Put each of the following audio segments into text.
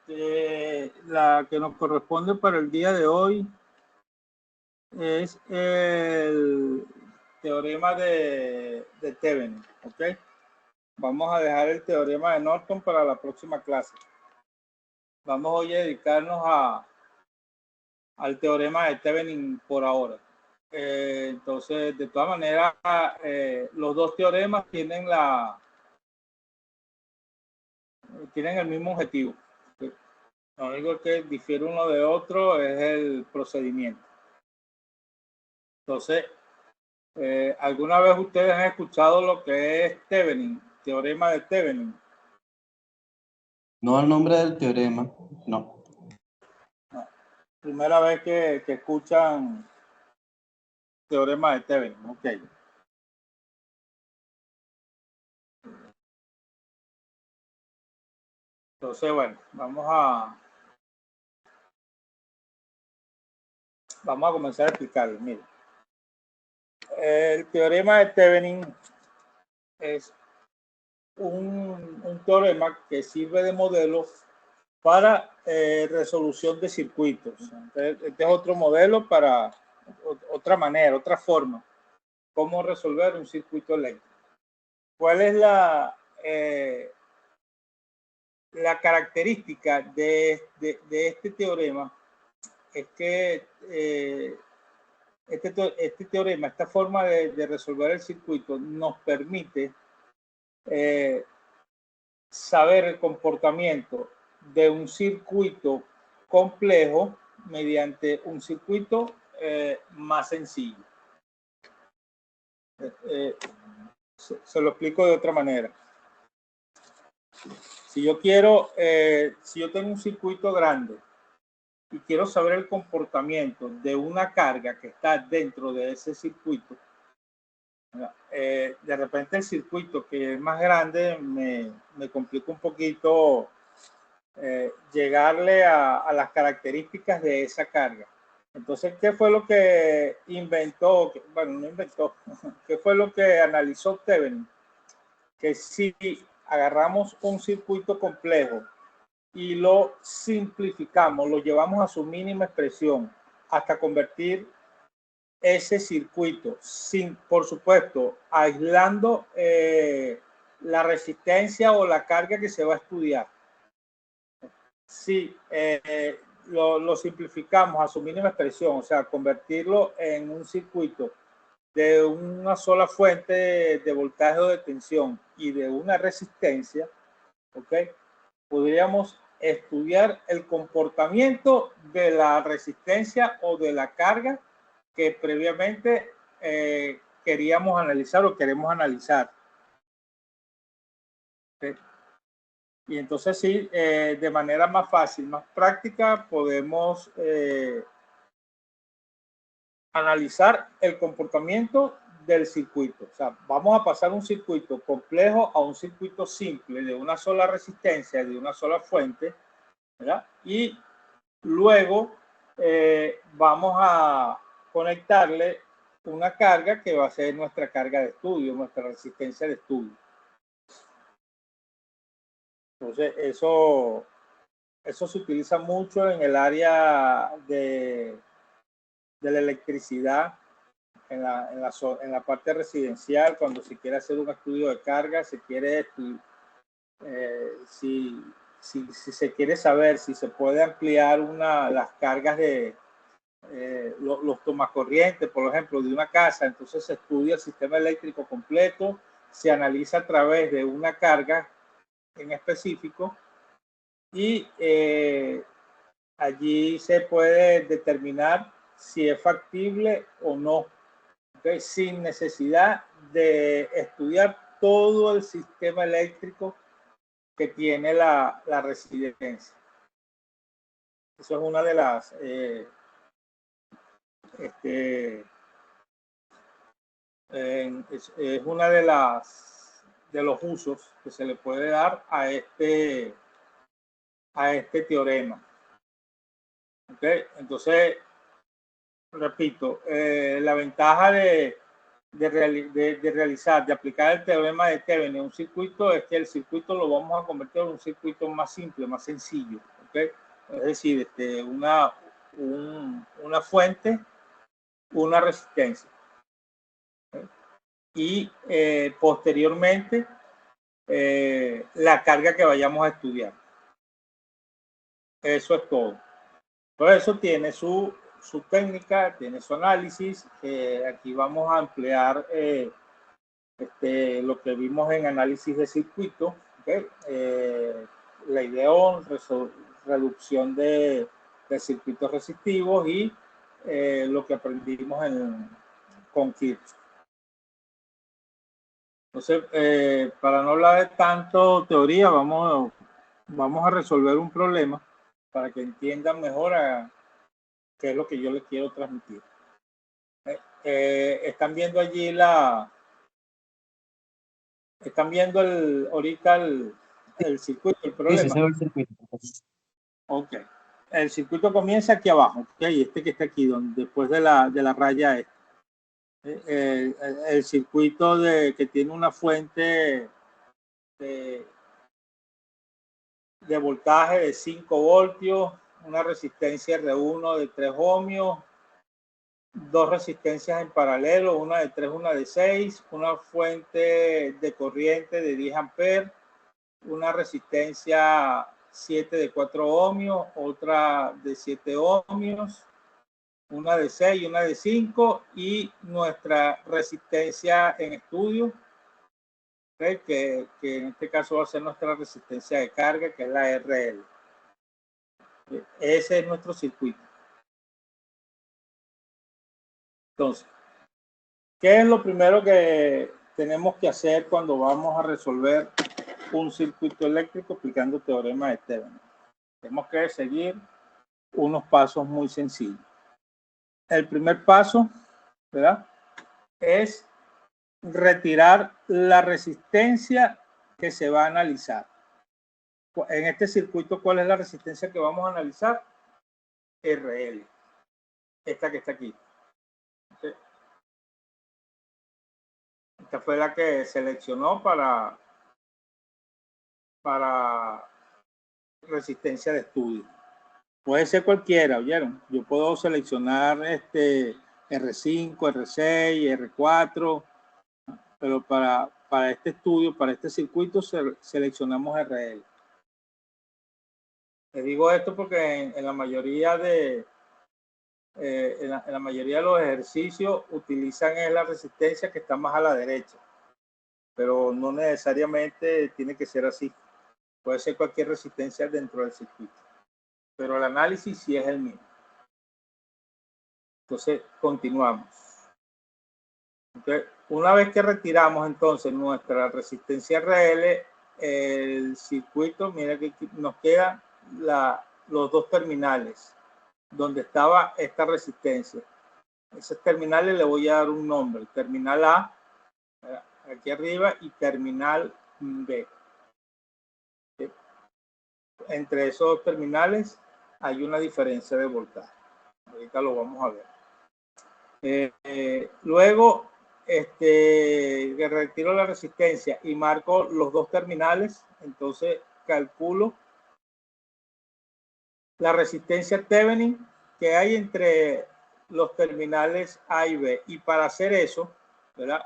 La que nos corresponde para el día de hoy es el teorema de Thevenin, ¿ok? Vamos a dejar el teorema de Norton para la próxima clase. Vamos hoy a dedicarnos al teorema de Thevenin por ahora. Entonces, de todas maneras, los dos teoremas tienen el mismo objetivo. Lo único que difiere uno de otro es el procedimiento. Entonces, ¿alguna vez ustedes han escuchado lo que es Thevenin, teorema de Thevenin? No el nombre del teorema, no. Primera vez que escuchan teorema de Thevenin, ok. Entonces, bueno, vamos a comenzar a explicarlo. Miren, el teorema de Thevenin es un teorema que sirve de modelo para resolución de circuitos. Entonces, este es otro modelo para otra manera, otra forma, cómo resolver un circuito eléctrico. ¿Cuál es la característica de este teorema? Es que este teorema, esta forma de resolver el circuito nos permite saber el comportamiento de un circuito complejo mediante un circuito más sencillo. Se lo explico de otra manera. Si yo tengo un circuito grande y quiero saber el comportamiento de una carga que está dentro de ese circuito, de repente el circuito que es más grande me complica un poquito llegarle a las características de esa carga. Entonces, ¿qué fue lo que inventó? Bueno, no inventó. ¿Qué fue lo que analizó Thevenin? Que si agarramos un circuito complejo y lo simplificamos, lo llevamos a su mínima expresión hasta convertir ese circuito, sin, por supuesto, aislando la resistencia o la carga que se va a estudiar. Si lo simplificamos a su mínima expresión, o sea, convertirlo en un circuito de una sola fuente de voltaje o de tensión y de una resistencia, ¿ok? Podríamos estudiar el comportamiento de la resistencia o de la carga que previamente queríamos analizar o queremos analizar. ¿Okay? Y entonces sí, de manera más fácil, más práctica, podemos analizar el comportamiento del circuito. O sea, vamos a pasar un circuito complejo a un circuito simple de una sola resistencia, de una sola fuente, ¿verdad? Y luego vamos a conectarle una carga que va a ser nuestra carga de estudio, nuestra resistencia de estudio. Entonces, eso se utiliza mucho en el área de la electricidad, en la parte residencial, cuando se quiere hacer un estudio de carga, se quiere, si se quiere saber si se puede ampliar las cargas de los tomacorrientes, por ejemplo, de una casa, entonces se estudia el sistema eléctrico completo, se analiza a través de una carga en específico y allí se puede determinar si es factible o no, ¿okay? Sin necesidad de estudiar todo el sistema eléctrico que tiene la residencia. Eso es una de las es una de los usos que se le puede dar a este teorema. ¿Okay? Entonces, repito, la ventaja de aplicar el teorema de Thevenin en un circuito es que el circuito lo vamos a convertir en un circuito más simple, más sencillo. ¿Ok? ¿okay? Es decir, una fuente, una resistencia. ¿Okay? Y posteriormente la carga que vayamos a estudiar. Eso es todo. Por eso tiene su técnica, tiene su análisis. Aquí vamos a emplear lo que vimos en análisis de circuito, ¿okay? La ideón, reducción de circuitos resistivos y lo que aprendimos con Kirchhoff. Entonces, para no hablar de tanto teoría, vamos a resolver un problema para que entiendan mejor qué es lo que yo les quiero transmitir. Están viendo allí están viendo ahorita el circuito, el problema. Sí, se ve el circuito. Ok. El circuito comienza aquí abajo, ¿okay? Que está aquí, después de la raya esta. El circuito que tiene una fuente de voltaje de 5 voltios, una resistencia R1 de 3 ohmios, dos resistencias en paralelo, una de 3, una de 6, una fuente de corriente de 10 amperes, una resistencia 7 de 4 ohmios, otra de 7 ohmios, una de 6 y una de 5, y nuestra resistencia en estudio, ¿okay? que en este caso va a ser nuestra resistencia de carga, que es la RL. Ese es nuestro circuito. Entonces, ¿qué es lo primero que tenemos que hacer cuando vamos a resolver un circuito eléctrico aplicando teorema de Thevenin? Tenemos que seguir unos pasos muy sencillos. El primer paso, ¿verdad?, es retirar la resistencia que se va a analizar. En este circuito, ¿cuál es la resistencia que vamos a analizar? RL. Esta que está aquí. ¿Okay? Esta fue la que seleccionó para resistencia de estudio. Puede ser cualquiera, ¿oyeron? Yo puedo seleccionar R5, R6, R4, pero para este estudio, para este circuito, seleccionamos RL. Les digo esto porque en la mayoría de la mayoría de los ejercicios utilizan la resistencia que está más a la derecha, pero no necesariamente tiene que ser así. Puede ser cualquier resistencia dentro del circuito, pero el análisis sí es el mismo. Entonces, continuamos. Okay. Una vez que retiramos entonces nuestra resistencia RL, el circuito, mira que nos quedan los dos terminales donde estaba esta resistencia. Esos terminales le voy a dar un nombre: terminal A, aquí arriba, y terminal B. Okay. Entre esos dos terminales hay una diferencia de voltaje. Ahorita lo vamos a ver. Luego, que retiro la resistencia y marco los dos terminales, entonces calculo la resistencia Thevenin que hay entre los terminales A y B. Y para hacer eso, ¿verdad?,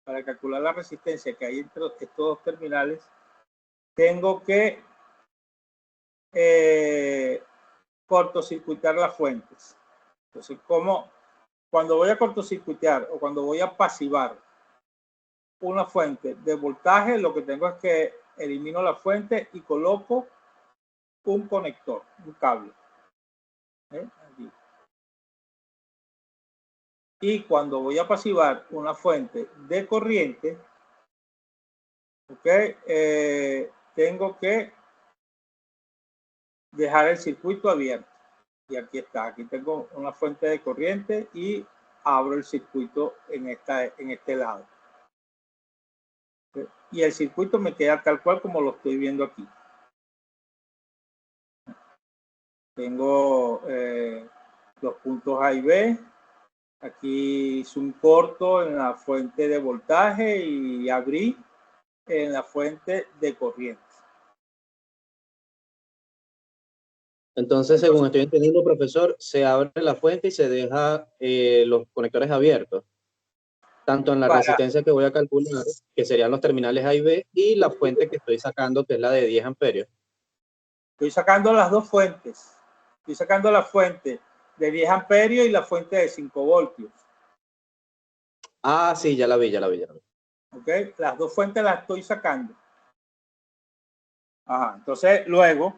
para calcular la resistencia que hay entre estos dos terminales, tengo que cortocircuitar las fuentes. Entonces, cuando voy a cortocircuitar o cuando voy a pasivar una fuente de voltaje, lo que tengo es que elimino la fuente y coloco un conector, un cable. Aquí. Y cuando voy a pasivar una fuente de corriente, tengo que dejar el circuito abierto. Y aquí está, aquí tengo una fuente de corriente y abro el circuito en este lado. Y el circuito me queda tal cual como lo estoy viendo aquí. Tengo los puntos A y B. Aquí hice un corto en la fuente de voltaje y abrí en la fuente de corriente. Entonces, según estoy entendiendo, profesor, se abre la fuente y se deja los conectores abiertos, tanto en la Para, resistencia que voy a calcular, que serían los terminales A y B, y la fuente que estoy sacando, que es la de 10 amperios. estoy sacando las dos fuentes. Estoy sacando la fuente de 10 amperios y la fuente de 5 voltios. Ah, sí, ya la vi, ya la vi, ya la vi. ¿Ok? Las dos fuentes las estoy sacando. Ajá. Entonces, luego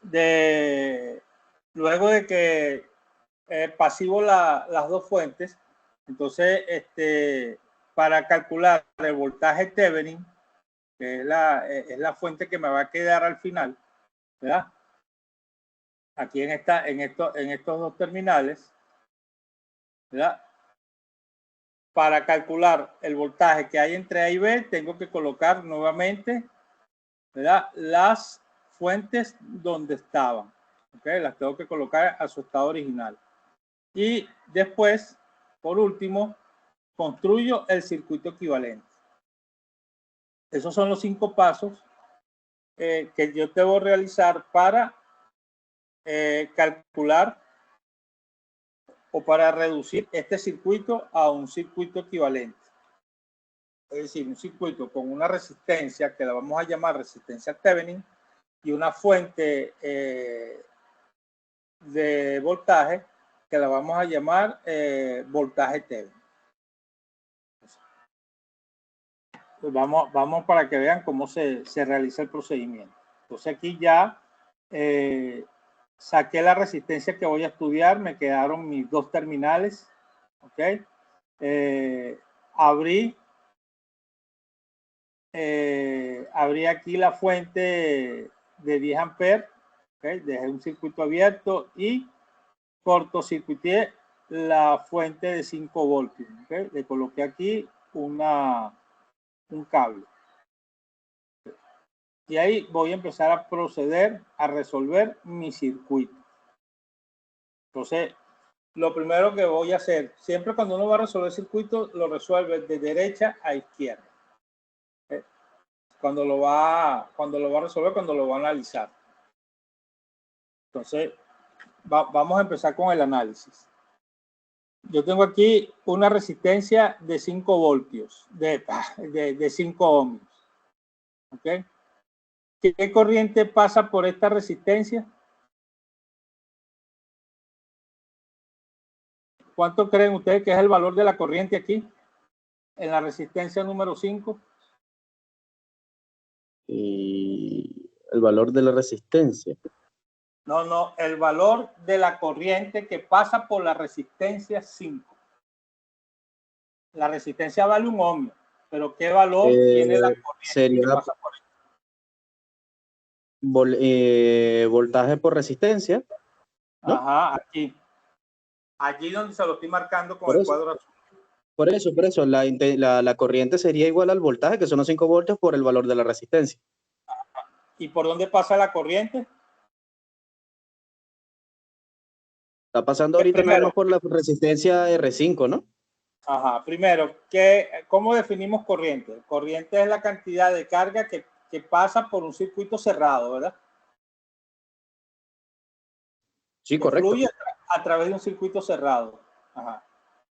de que pasivo las dos fuentes, entonces, para calcular el voltaje Thevenin, que es la fuente que me va a quedar al final, ¿verdad? Aquí en estos dos terminales, ¿verdad? Para calcular el voltaje que hay entre A y B, tengo que colocar nuevamente, ¿verdad?, las fuentes donde estaban. ¿Okay? Las tengo que colocar a su estado original. Y después, por último, construyo el circuito equivalente. Esos son los 5 pasos que yo debo realizar para calcular o para reducir este circuito a un circuito equivalente. Es decir, un circuito con una resistencia que la vamos a llamar resistencia Thevenin y una fuente de voltaje que la vamos a llamar voltaje Thevenin. Pues vamos para que vean cómo se realiza el procedimiento. Entonces aquí ya saqué la resistencia que voy a estudiar, me quedaron mis dos terminales, ¿ok? Abrí aquí la fuente de 10 amperes, ¿okay? Dejé un circuito abierto y cortocircuité la fuente de 5 voltios, ¿okay? Le coloqué aquí un cable. Y ahí voy a empezar a proceder a resolver mi circuito. Entonces, lo primero que voy a hacer, siempre cuando uno va a resolver circuito, lo resuelve de derecha a izquierda. ¿Okay? Cuando lo va a resolver, cuando lo va a analizar. Entonces, vamos a empezar con el análisis. Yo tengo aquí una resistencia de 5 voltios, de 5 ohmios. ¿Okay? ¿Qué corriente pasa por esta resistencia? ¿Cuánto creen ustedes que es el valor de la corriente aquí? En la resistencia número 5. Y el valor de la resistencia. No, el valor de la corriente que pasa por la resistencia 5. La resistencia vale 1 ohmio, pero ¿qué valor tiene la corriente sería que pasa por ella? Voltaje por resistencia, ¿no? Ajá, aquí. Allí donde se lo estoy marcando con el cuadro azul. Por eso, la corriente sería igual al voltaje, que son los 5 voltios, por el valor de la resistencia. ¿Y por dónde pasa la corriente? Está pasando ahorita nada más por la resistencia R5, ¿no? Ajá, primero, ¿cómo definimos corriente? Corriente es la cantidad de carga que pasa por un circuito cerrado, ¿verdad? Sí, que correcto. fluye a través de un circuito cerrado. Ajá.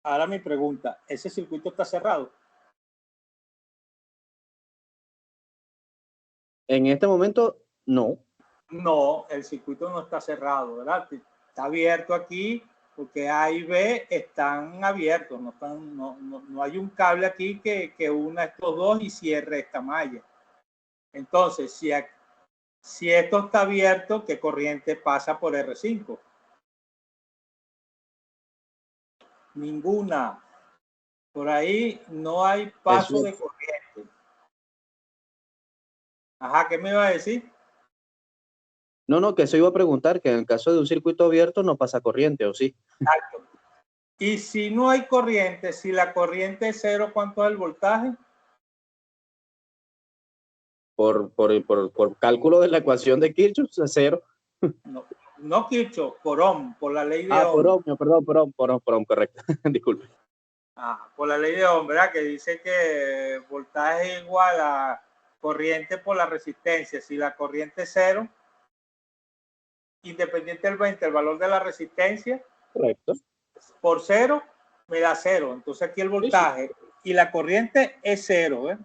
Ahora mi pregunta, ¿ese circuito está cerrado? En este momento, no. No, el circuito no está cerrado, ¿verdad? Está abierto aquí porque A y B están abiertos, no hay un cable aquí que una estos dos y cierre esta malla. Entonces, si esto está abierto, ¿qué corriente pasa por R5? Ninguna. Por ahí no hay paso de corriente. Ajá, ¿qué me iba a decir? No, que eso iba a preguntar, que en el caso de un circuito abierto no pasa corriente, ¿o sí? Exacto. Y si no hay corriente, si la corriente es cero, ¿cuánto es el voltaje? Por cálculo de la ecuación de Kirchhoff, es 0. No Kirchhoff, por Ohm, por la ley de Ohm. Por Ohm, por Ohm, correcto. Disculpe. Por la ley de Ohm, ¿verdad? Que dice que voltaje es igual a corriente por la resistencia. Si la corriente es cero, independientemente del valor de la resistencia, Correcto. por 0 me da 0. Entonces aquí el voltaje y la corriente es 0.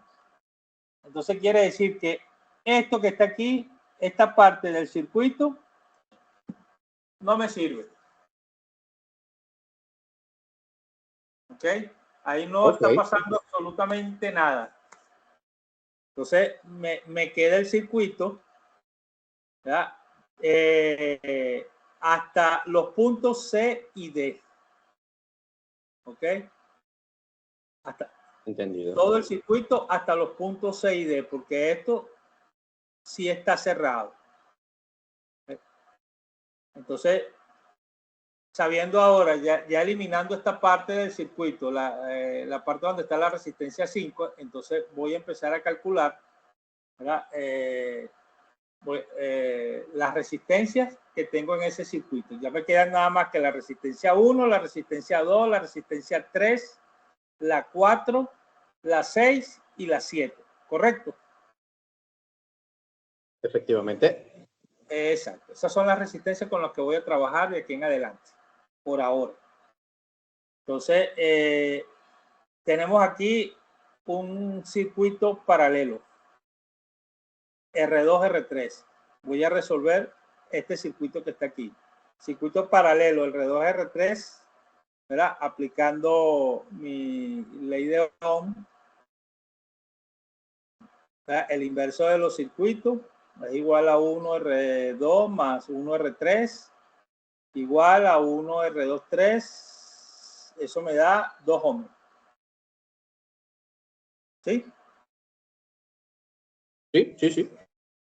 Entonces quiere decir que esto que está aquí, esta parte del circuito, no me sirve. ¿Ok? Ahí no está pasando absolutamente nada. Entonces me queda el circuito, ¿verdad? Hasta los puntos C y D. ¿Ok? Hasta entendido. Todo el circuito hasta los puntos C y D, porque esto sí está cerrado. Entonces, sabiendo ahora, ya eliminando esta parte del circuito, la parte donde está la resistencia 5, entonces voy a empezar a calcular, ¿verdad? Las resistencias que tengo en ese circuito. Ya me quedan nada más que la resistencia 1, la resistencia 2, la resistencia 3, la 4, la 6 y la 7. ¿Correcto? Efectivamente. Exacto. Esas son las resistencias con las que voy a trabajar de aquí en adelante, por ahora. Entonces, tenemos aquí un circuito paralelo, R2, R3. Voy a resolver este circuito que está aquí. Circuito paralelo, R2, R3, ¿verdad? Aplicando mi ley de Ohm, ¿verdad? El inverso de los circuitos es igual a 1R2 más 1R3 igual a 1R23. Eso me da 2 ohms. ¿Sí? Sí, sí, sí.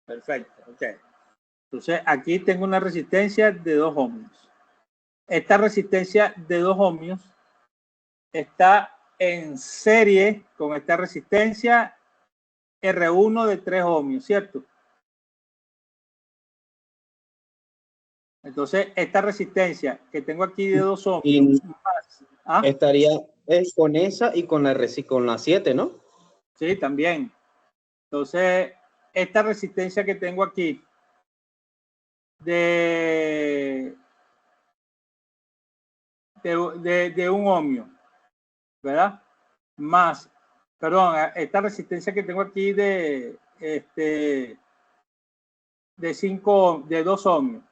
Perfecto. Ok. Entonces, aquí tengo una resistencia de 2 ohmios. Esta resistencia de 2 ohmios está en serie con esta resistencia R1 de 3 ohmios, ¿cierto? Entonces, esta resistencia que tengo aquí de 2 ohmios más, estaría con esa y con la 7, ¿no? Sí, también. Entonces, esta resistencia que tengo aquí de 1 ohmio, ¿verdad? Más, perdón, esta resistencia que tengo aquí de 2 ohmios,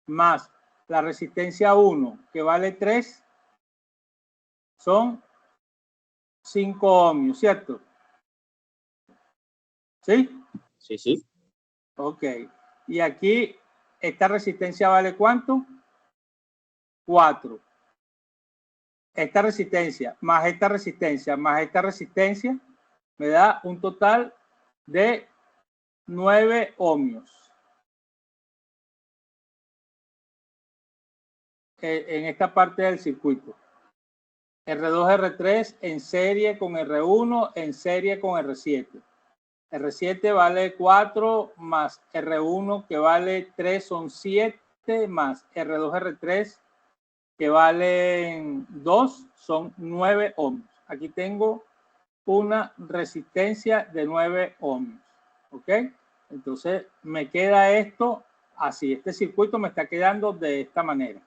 más la resistencia 1, que vale 3, son 5 ohmios, ¿cierto? ¿Sí? Sí, sí. Ok. Y aquí, esta resistencia vale ¿cuánto? 4. Esta resistencia, más esta resistencia, más esta resistencia, me da un total de 9 ohmios. En esta parte del circuito. R2, R3 en serie con R1, en serie con R7. R7 vale 4 más R1 que vale 3 son 7 más R2, R3 que valen 2 son 9 ohmios. Aquí tengo una resistencia de 9 ohmios. ¿Ok? Entonces me queda esto así. Este circuito me está quedando de esta manera.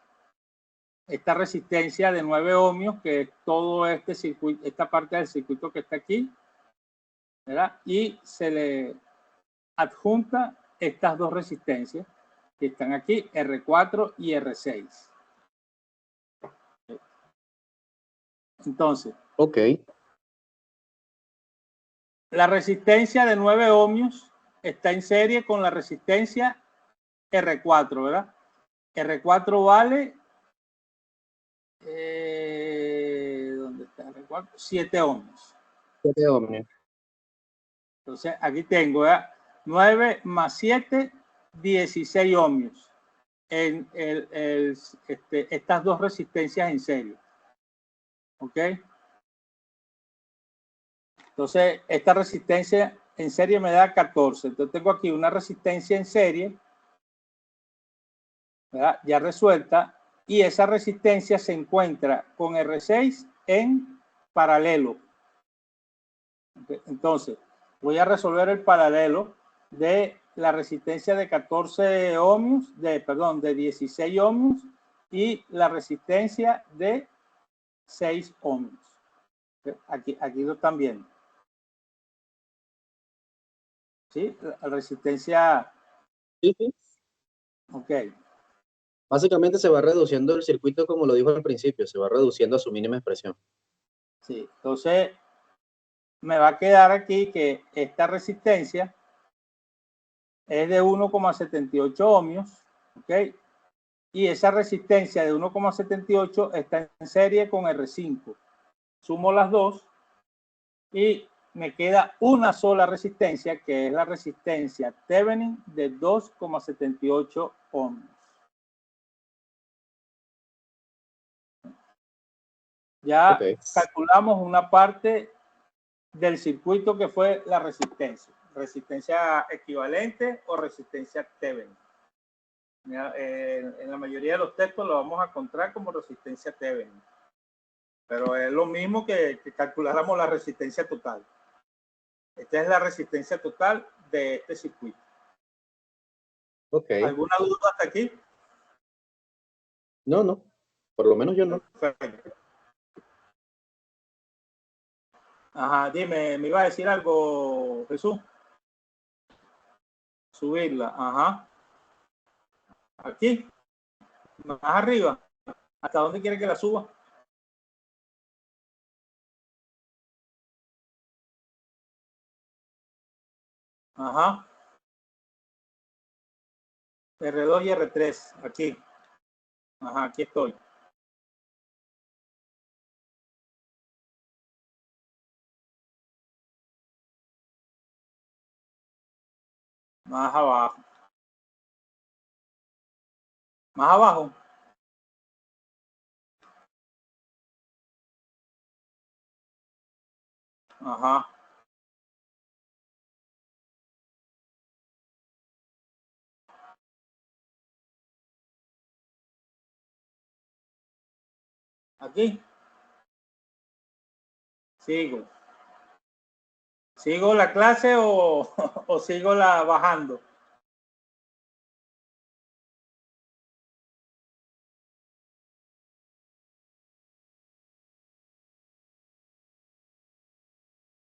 Esta resistencia de 9 ohmios, que es todo este circuito, esta parte del circuito que está aquí, ¿verdad? Y se le adjunta estas dos resistencias que están aquí, R4 y R6. Entonces, ok. La resistencia de 9 ohmios está en serie con la resistencia R4, ¿verdad? R4 vale, ¿dónde está R4? 7 ohmios. 7 ohmios. Entonces, aquí tengo, ¿verdad? 9 más 7, 16 ohmios en estas dos resistencias en serie. ¿Ok? Entonces, esta resistencia en serie me da 14. Entonces, tengo aquí una resistencia en serie, ¿verdad? Ya resuelta, y esa resistencia se encuentra con R6 en paralelo. Entonces, voy a resolver el paralelo de la resistencia de 14 ohmios, de 16 ohmios y la resistencia de 6 ohmios. Aquí lo están viendo. ¿Sí? La resistencia. Sí, sí. Ok. Básicamente se va reduciendo el circuito, como lo dijo al principio, se va reduciendo a su mínima expresión. Sí, entonces me va a quedar aquí que esta resistencia es de 1,78 ohmios, ¿ok? Y esa resistencia de 1,78 está en serie con R5. Sumo las dos y me queda una sola resistencia, que es la resistencia Thevenin de 2,78 ohmios. Ya calculamos una parte del circuito que fue la resistencia equivalente o resistencia Thevenin. En la mayoría de los textos lo vamos a encontrar como resistencia Thevenin, pero es lo mismo que calculáramos la resistencia total. Esta es la resistencia total de este circuito. Okay. ¿Alguna duda hasta aquí? No, no, por lo menos yo no. Perfecto. Ajá, dime, ¿me iba a decir algo, Jesús? Subirla, ajá. Aquí, más arriba. ¿Hasta dónde quiere que la suba? Ajá. R2 y R3, aquí. Ajá, aquí estoy. Más abajo. Más abajo. Ajá. Aquí. Sigo. ¿Sigo la clase o sigo la bajando?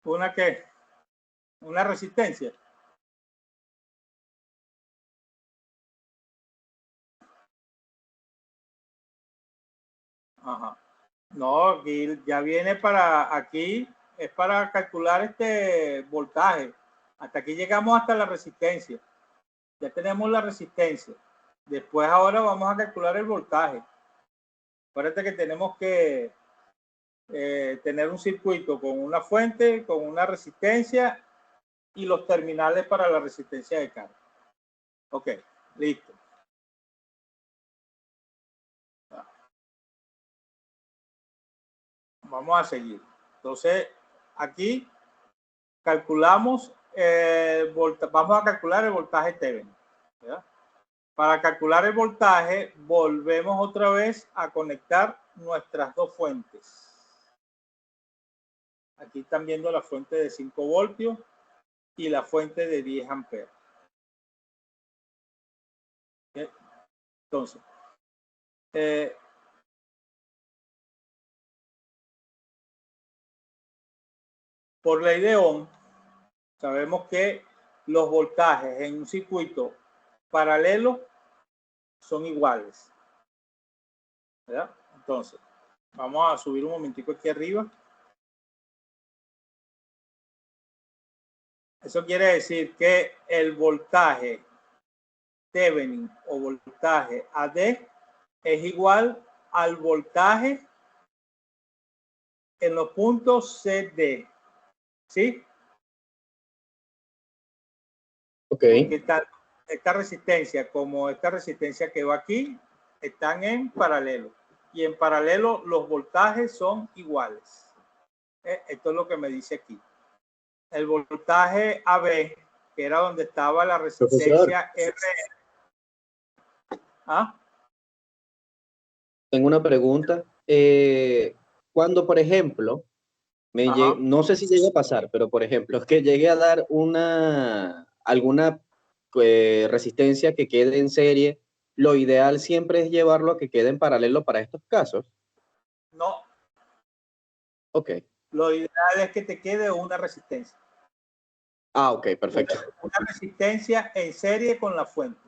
¿Una qué? ¿Una resistencia? Ajá. No, aquí ya viene aquí, es para calcular este voltaje. Hasta aquí llegamos hasta la resistencia. Ya tenemos la resistencia. Después ahora vamos a calcular el voltaje. Acuérdate que tenemos que tener un circuito con una fuente, con una resistencia y los terminales para la resistencia de carga. Ok, listo. Vamos a seguir. Entonces, aquí calculamos, vamos a calcular el voltaje Thevenin. ¿Verdad? Para calcular el voltaje, volvemos otra vez a conectar nuestras dos fuentes. Aquí están viendo la fuente de 5 voltios y la fuente de 10 amperes. ¿Okay? Entonces, por ley de Ohm, sabemos que los voltajes en un circuito paralelo son iguales. ¿Verdad? Entonces, vamos a subir un momentico aquí arriba. Eso quiere decir que el voltaje Thevenin o voltaje AD es igual al voltaje en los puntos CD. ¿Sí? Ok. Porque esta resistencia como esta resistencia que va aquí están en paralelo. Y en paralelo los voltajes son iguales. Esto es lo que me dice aquí. El voltaje AB, que era donde estaba la resistencia R. ¿Ah? Tengo una pregunta. Cuando, por ejemplo, no sé si llega a pasar, pero por ejemplo, es que llegue a dar alguna resistencia que quede en serie, lo ideal siempre es llevarlo a que quede en paralelo para estos casos. No, Ok. lo ideal es que te quede una resistencia. Ah, ok, perfecto. Una resistencia en serie con la fuente.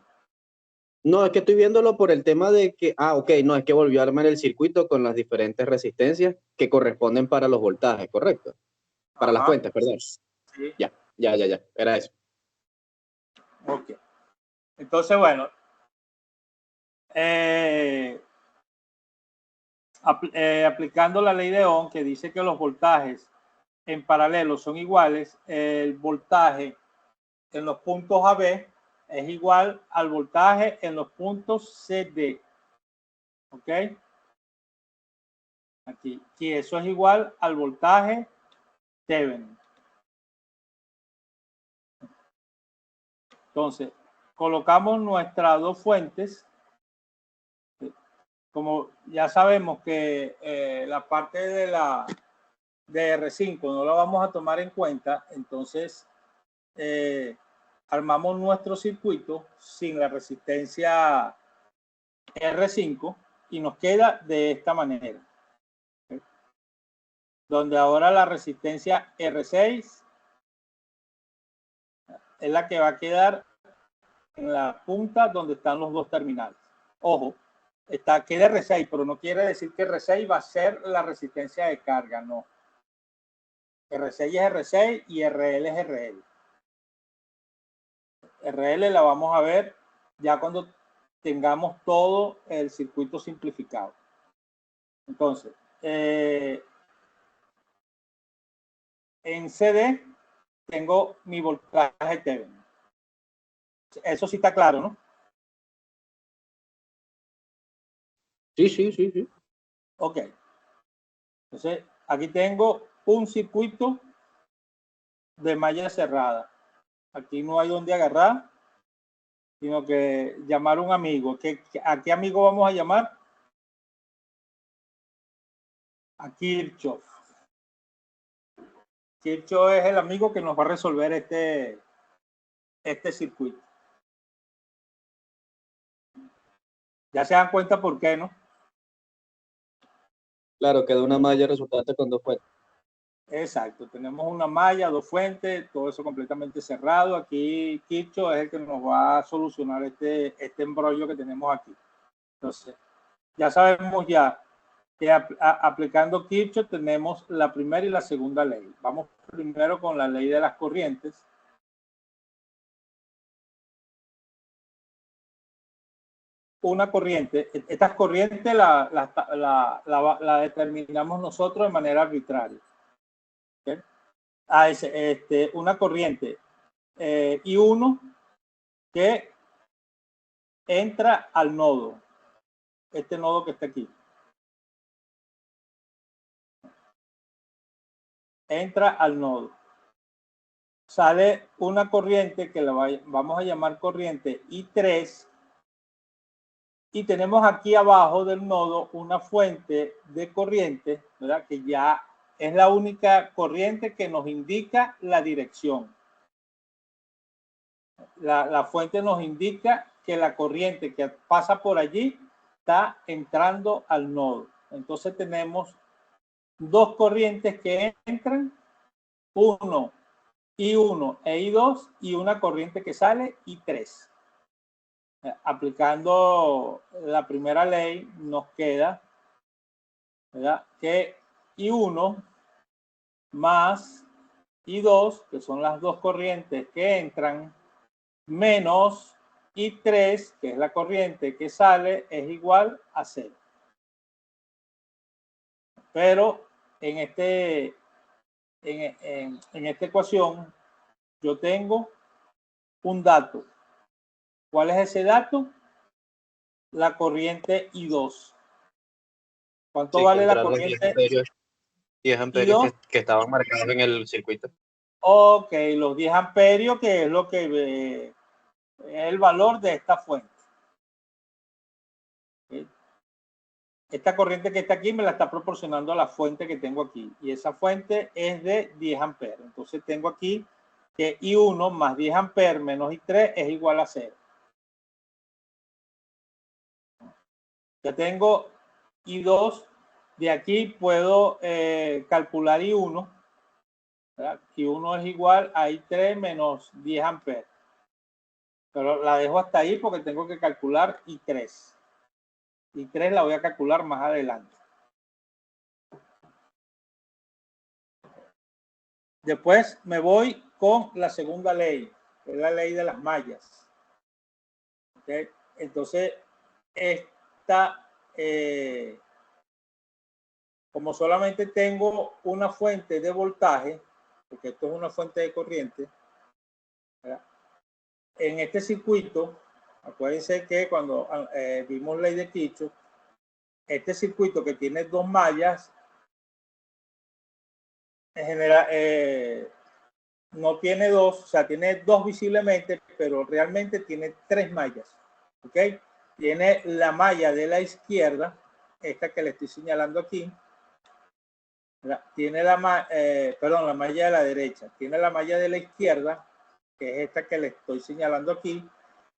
No, es que estoy viéndolo por el tema de que, ok, no, es que volvió a armar el circuito con las diferentes resistencias que corresponden para los voltajes, ¿correcto? Para las Ajá, fuentes, perdón. sí. Ya, era eso. Ok. Entonces, bueno, aplicando la ley de Ohm, que dice que los voltajes en paralelo son iguales, el voltaje en los puntos AB es igual al voltaje en los puntos CD. ¿Ok? Aquí eso es igual al voltaje Thevenin. Entonces, colocamos nuestras dos fuentes. Como ya sabemos que la parte de R5 no la vamos a tomar en cuenta, entonces armamos nuestro circuito sin la resistencia R5 y nos queda de esta manera. ¿Okay? Donde ahora la resistencia R6 es la que va a quedar en la punta donde están los dos terminales. Ojo, queda R6, pero no quiere decir que R6 va a ser la resistencia de carga, no. R6 es R6 y RL es RL. RL la vamos a ver ya cuando tengamos todo el circuito simplificado. Entonces, en CD tengo mi voltaje Thevenin. Eso sí está claro, ¿no? Sí. Ok. Entonces, aquí tengo un circuito de malla cerrada. Aquí no hay donde agarrar, sino que llamar a un amigo. ¿A qué amigo vamos a llamar? A Kirchhoff. Kirchhoff es el amigo que nos va a resolver este circuito. Ya se dan cuenta por qué, ¿no? Claro, quedó una malla resultante con dos fuentes. Exacto, tenemos una malla, dos fuentes, todo eso completamente cerrado. Aquí Kirchhoff es el que nos va a solucionar este embrollo que tenemos aquí. Entonces, ya sabemos ya que aplicando Kirchhoff tenemos la primera y la segunda ley. Vamos primero con la ley de las corrientes. Una corriente, estas corrientes la determinamos nosotros de manera arbitraria. ¿Okay? Una corriente I1 que entra al nodo, este nodo que está aquí. Entra al nodo. Sale una corriente que la vamos a llamar corriente I3 y tenemos aquí abajo del nodo una fuente de corriente, ¿verdad? Que ya es la única corriente que nos indica la dirección. La fuente nos indica que la corriente que pasa por allí está entrando al nodo. Entonces tenemos dos corrientes que entran, uno I1 e I2 y una corriente que sale I3. Aplicando la primera ley nos queda, ¿verdad?, que I1 más I2, que son las dos corrientes que entran, menos I3, que es la corriente que sale, es igual a 0. Pero en esta ecuación yo tengo un dato. ¿Cuál es ese dato? La corriente I2. ¿Cuánto vale la corriente? 10 amperios que estaban marcados en el circuito. Ok, los 10 amperios, que es lo que es el valor de esta fuente. ¿Okay? Esta corriente que está aquí me la está proporcionando la fuente que tengo aquí. Y esa fuente es de 10 amperios. Entonces tengo aquí que I1 más 10 amperes menos I3 es igual a 0. Ya tengo I2, de aquí puedo calcular I1. ¿verdad? I1 es igual a I3 menos 10 amperes. Pero la dejo hasta ahí porque tengo que calcular I3. I3 la voy a calcular más adelante. Después me voy con la segunda ley, que es la ley de las mallas. ¿Okay? Entonces, esta, como solamente tengo una fuente de voltaje, porque esto es una fuente de corriente, ¿verdad? En este circuito, acuérdense que cuando vimos ley de Kirchhoff, este circuito que tiene dos mallas, en general, no tiene dos, o sea, tiene dos visiblemente, pero realmente tiene tres mallas. ¿Ok? Tiene la malla de la izquierda, esta que le estoy señalando aquí. Tiene la malla de la derecha. Tiene la malla de la izquierda, que es esta que le estoy señalando aquí.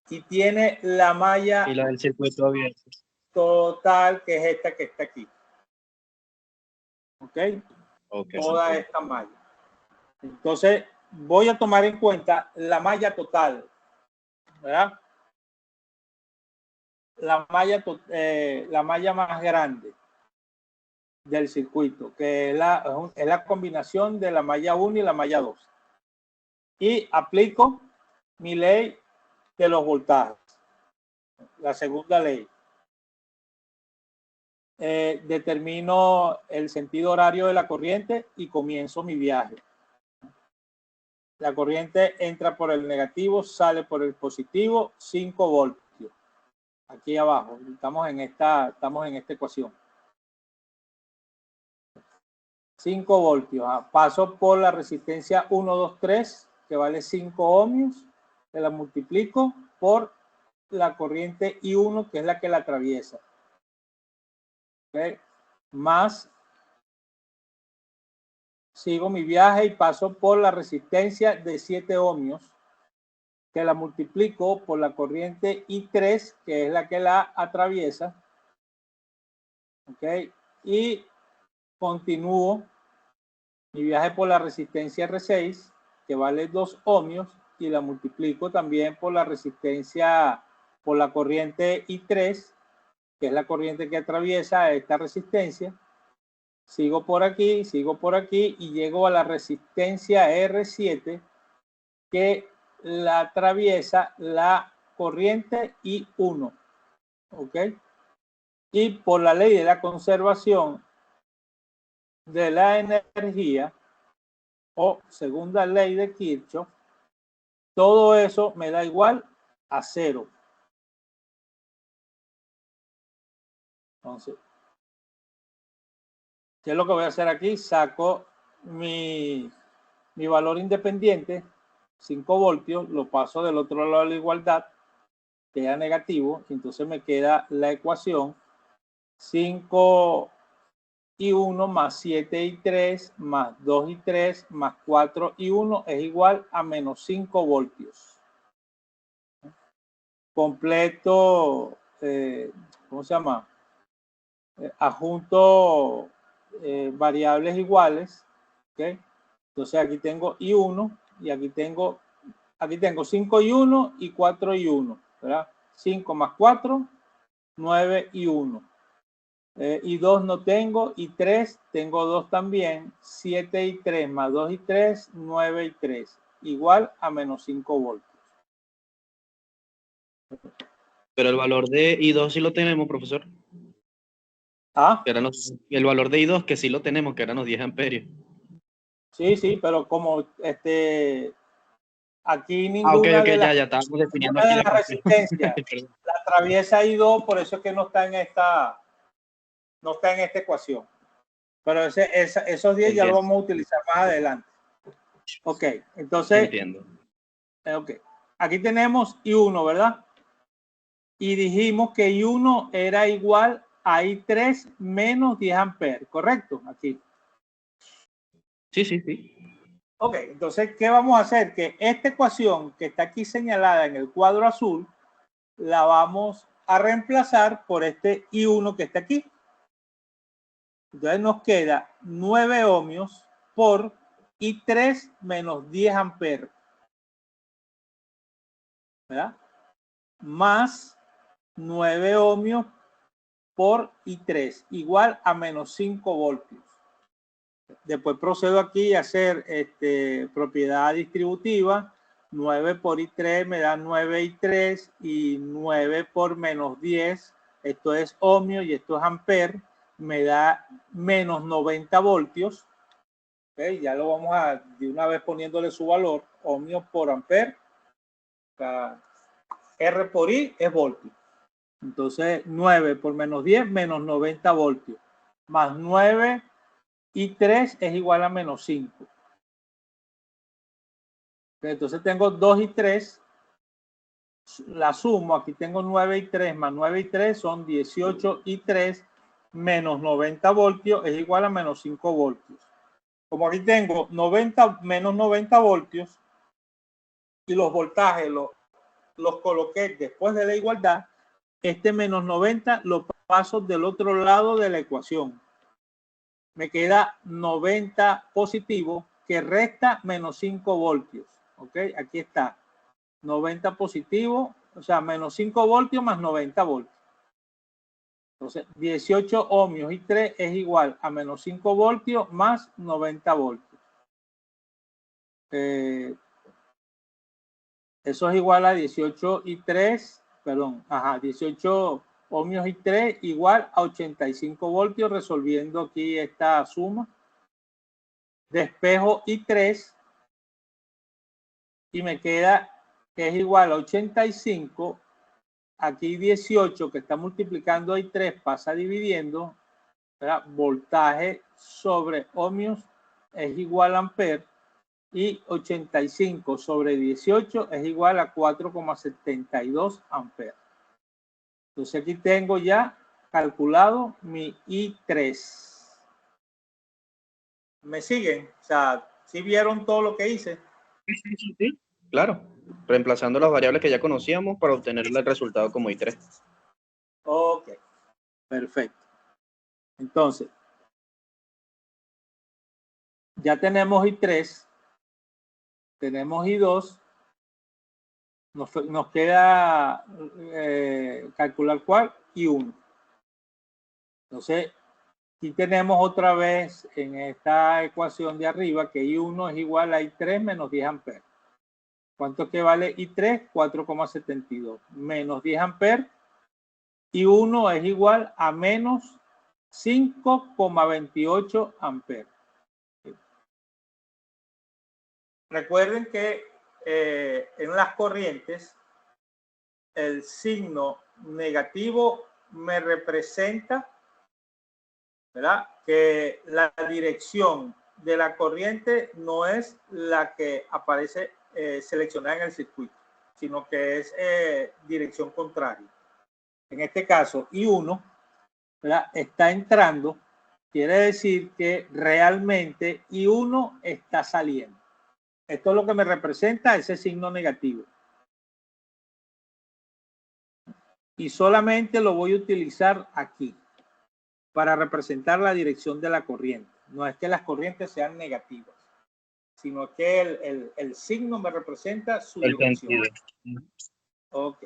Y tiene la malla y la del circuito abierto total, que es esta que está aquí. ¿Ok? Toda esta malla. Entonces, voy a tomar en cuenta la malla total, ¿verdad? La malla más grande del circuito, que es la combinación de la malla 1 y la malla 2. Y aplico mi ley de los voltajes, la segunda ley. Determino el sentido horario de la corriente y comienzo mi viaje. La corriente entra por el negativo, sale por el positivo, 5 voltios. Aquí abajo, estamos en esta ecuación. 5 voltios. Paso por la resistencia 1, 2, 3, que vale 5 ohmios. Que la multiplico por la corriente I1, que es la que la atraviesa. ¿Okay? Más, sigo mi viaje y paso por la resistencia de 7 ohmios, que la multiplico por la corriente I3, que es la que la atraviesa. ¿Ok? Y continúo mi viaje por la resistencia R6, que vale 2 ohmios, y la multiplico también por la resistencia, por la corriente I3, que es la corriente que atraviesa esta resistencia. Sigo por aquí y llego a la resistencia R7, que la atraviesa la corriente I1. ¿Ok? Y por la ley de la conservación de la energía, o segunda ley de Kirchhoff, todo eso me da igual a 0. Entonces, ¿qué es lo que voy a hacer aquí? Saco mi valor independiente, 5 voltios, lo paso del otro lado de la igualdad, queda negativo, y entonces me queda la ecuación 5 y 1 más 7 y 3 más 2 y 3 más 4 y 1 es igual a menos 5 voltios. Completo, ¿cómo se llama? Adjunto variables iguales. ¿Okay? Entonces aquí tengo I1 y aquí tengo 5 y 1 y 4 y 1. ¿Verdad? 5 más 4, 9 y 1. Y 2 no tengo, y 3 tengo 2 también, 7 y 3 más 2 y 3, 9 y 3, igual a menos 5 voltios. Pero el valor de I2 sí lo tenemos, profesor. ¿Ah? El valor de I2 que sí lo tenemos, que eran los 10 amperios. Sí, pero como aquí ninguna okay, de las, ya estábamos definiendo aquí aquí la resistencia la atraviesa I2, por eso es que no está en esta ecuación. Pero esos 10 ya lo vamos a utilizar más adelante. Ok, entonces. Entiendo. Ok, aquí tenemos I1, ¿verdad? Y dijimos que I1 era igual a I3 menos 10 amperes, ¿correcto? Aquí. Sí. Ok, entonces, ¿qué vamos a hacer? Que esta ecuación que está aquí señalada en el cuadro azul, la vamos a reemplazar por este I1 que está aquí. Entonces nos queda 9 ohmios por I3 menos 10 amperes, ¿verdad? Más 9 ohmios por I3, igual a menos 5 voltios. Después procedo aquí a hacer propiedad distributiva. 9 por I3 me da 9 I3 y 9 por menos 10, esto es ohmio y esto es amper, me da menos 90 voltios. Okay, ya lo vamos a de una vez poniéndole su valor, ohmio por amper. R por I es voltio. Entonces 9 por menos 10, menos 90 voltios. Más 9 y 3 es igual a menos 5. Entonces tengo 2 y 3. La sumo, aquí tengo 9 y 3 más 9 y 3 son 18 y 3 menos 90 voltios es igual a menos 5 voltios. Como aquí tengo 90 menos 90 voltios y los voltajes los coloqué después de la igualdad, este menos 90 lo paso del otro lado de la ecuación. Me queda 90 positivo que resta menos 5 voltios. ¿Ok? Aquí está. 90 positivo, o sea, menos 5 voltios más 90 voltios. Entonces, 18 ohmios y 3 es igual a menos 5 voltios más 90 voltios. Eso es igual a 18 y 3, perdón, 18 ohmios y 3 igual a 85 voltios, resolviendo aquí esta suma. Despejo y 3 y me queda que es igual a 85. Aquí 18 que está multiplicando y 3 pasa dividiendo, ¿verdad? Voltaje sobre ohmios es igual a amper y 85 sobre 18 es igual a 4,72 amperes. Entonces aquí tengo ya calculado mi I3. ¿Me siguen? O sea, ¿sí vieron todo lo que hice? Sí, claro. Reemplazando las variables que ya conocíamos para obtener el resultado como I3. Ok, perfecto. Entonces, ya tenemos I3, tenemos I2, nos queda calcular cuál, I1. Entonces, aquí tenemos otra vez en esta ecuación de arriba que I1 es igual a I3 menos 10 amperes. ¿Cuánto que vale I3? 4,72 menos 10 amperes. I1 es igual a menos 5,28 amperes. Recuerden que en las corrientes el signo negativo me representa, ¿verdad?, que la dirección de la corriente no es la que aparece seleccionada en el circuito, sino que es dirección contraria. En este caso, I1, ¿verdad?, está entrando, quiere decir que realmente I1 está saliendo. Esto es lo que me representa ese signo negativo. Y solamente lo voy a utilizar aquí para representar la dirección de la corriente. No es que las corrientes sean negativas, sino que el signo me representa su dirección. Ok.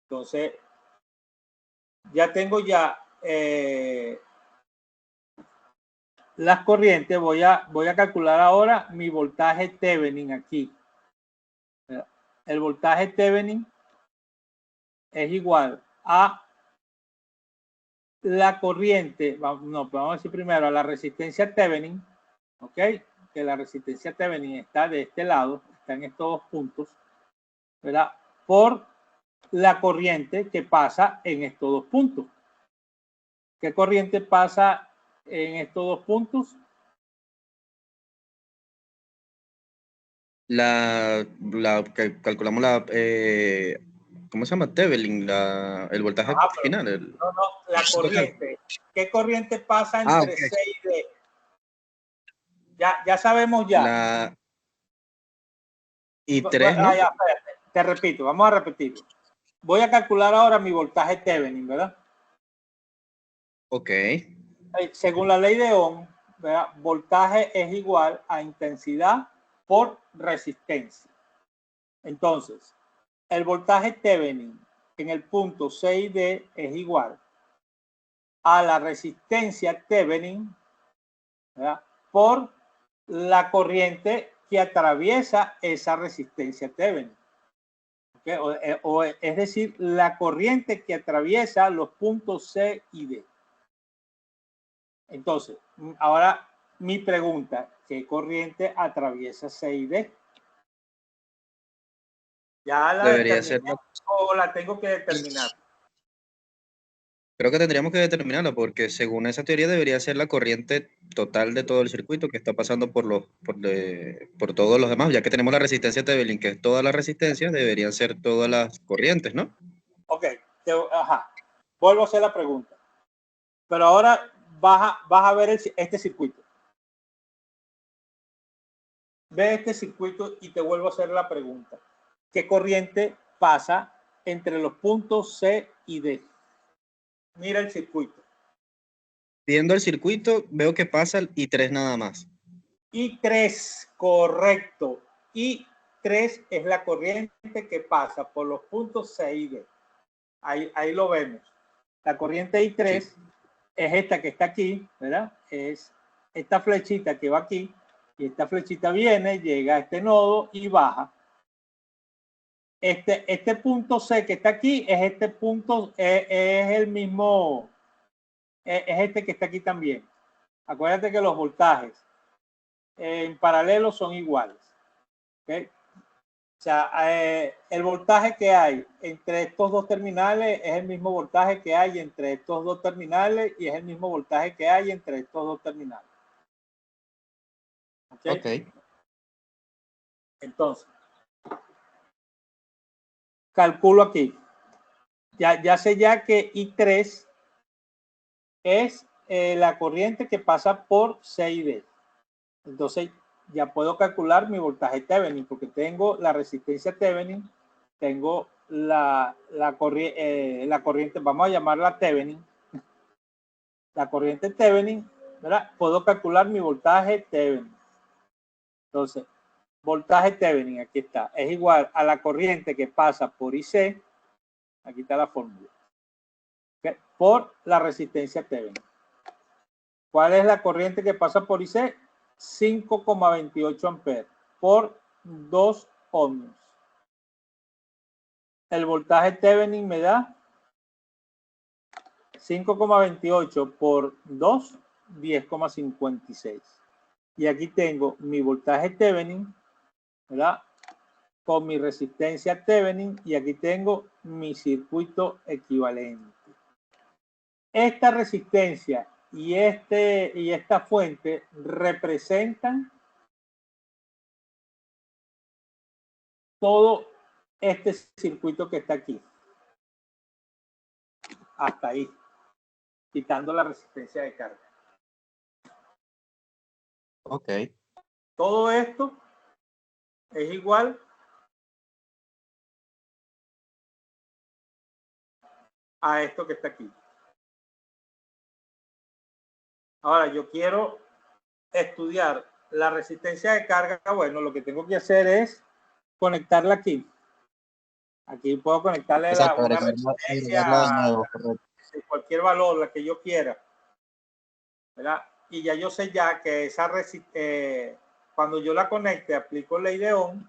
Entonces, ya tengo ya las corrientes. Voy a calcular ahora mi voltaje Thevenin aquí. El voltaje Thevenin es igual a la corriente, vamos a decir primero a la resistencia Thevenin, ok, que la resistencia Thevenin está de este lado, está en estos dos puntos, ¿verdad?, por la corriente que pasa en estos dos puntos. ¿Qué corriente pasa en estos dos puntos? Calculamos ¿cómo se llama? Thevenin, el voltaje final. No, la corriente. ¿Qué corriente pasa entre 6 y D? Ya sabemos ya. La I3, ¿no? Ya, espérate, te repito, vamos a repetirlo. Voy a calcular ahora mi voltaje Thevenin, ¿verdad? Ok. Según la ley de Ohm, ¿verdad? Voltaje es igual a intensidad por resistencia. Entonces, el voltaje Thevenin en el punto C y D es igual a la resistencia Thevenin, ¿verdad? Por la corriente que atraviesa esa resistencia Thevenin. ¿Okay? Es decir, la corriente que atraviesa los puntos C y D. Entonces, ahora mi pregunta, ¿qué corriente atraviesa C y D? ¿Ya la Debería ser determiné o la tengo que determinar? Creo que tendríamos que determinarlo porque según esa teoría debería ser la corriente total de todo el circuito que está pasando por todos los demás, ya que tenemos la resistencia Thevenin, que es toda la resistencia, deberían ser todas las corrientes, ¿no? Ok, ajá. Vuelvo a hacer la pregunta. Pero ahora vas a ver este circuito. Ve este circuito y te vuelvo a hacer la pregunta. ¿Qué corriente pasa entre los puntos C y D? Mira el circuito. Viendo el circuito, veo que pasa el I3 nada más. I3, correcto. I3 es la corriente que pasa por los puntos C y D. Ahí lo vemos. La corriente I3 sí. Es esta que está aquí, ¿verdad? Es esta flechita que va aquí. Y esta flechita viene, llega a este nodo y baja. Este punto C que está aquí es este punto, es el mismo, es este que está aquí también. Acuérdate que los voltajes en paralelo son iguales. ¿Okay? O sea, el voltaje que hay entre estos dos terminales es el mismo voltaje que hay entre estos dos terminales y es el mismo voltaje que hay entre estos dos terminales. ¿Okay? Ok. Entonces, calculo aquí. Ya sé ya que I3 es la corriente que pasa por C y D. Entonces, ya puedo calcular mi voltaje Thevenin porque tengo la resistencia Thevenin, tengo la corriente, vamos a llamarla Thevenin, la corriente Thevenin, ¿verdad? Puedo calcular mi voltaje Thevenin. Entonces, voltaje Thevenin, aquí está, es igual a la corriente que pasa por IC, aquí está la fórmula, ¿okay? Por la resistencia Thevenin. ¿Cuál es la corriente que pasa por IC? 5,28 amperes por 2 ohmios. El voltaje Thevenin me da 5,28 por 2, 10,56. Y aquí tengo mi voltaje Thevenin, ¿verdad? Con mi resistencia Thevenin y aquí tengo mi circuito equivalente. Esta resistencia y esta fuente representan todo este circuito que está aquí. Hasta ahí. Quitando la resistencia de carga. Ok. Todo esto es igual a esto que está aquí. Ahora, yo quiero estudiar la resistencia de carga. Bueno, lo que tengo que hacer es conectarla aquí. Aquí puedo conectarle Exacto, una agregarla de resistencia nuevo, correcto. de cualquier valor, la que yo quiera, ¿verdad? Y ya yo sé ya que esa cuando yo la conecte, aplico ley de Ohm,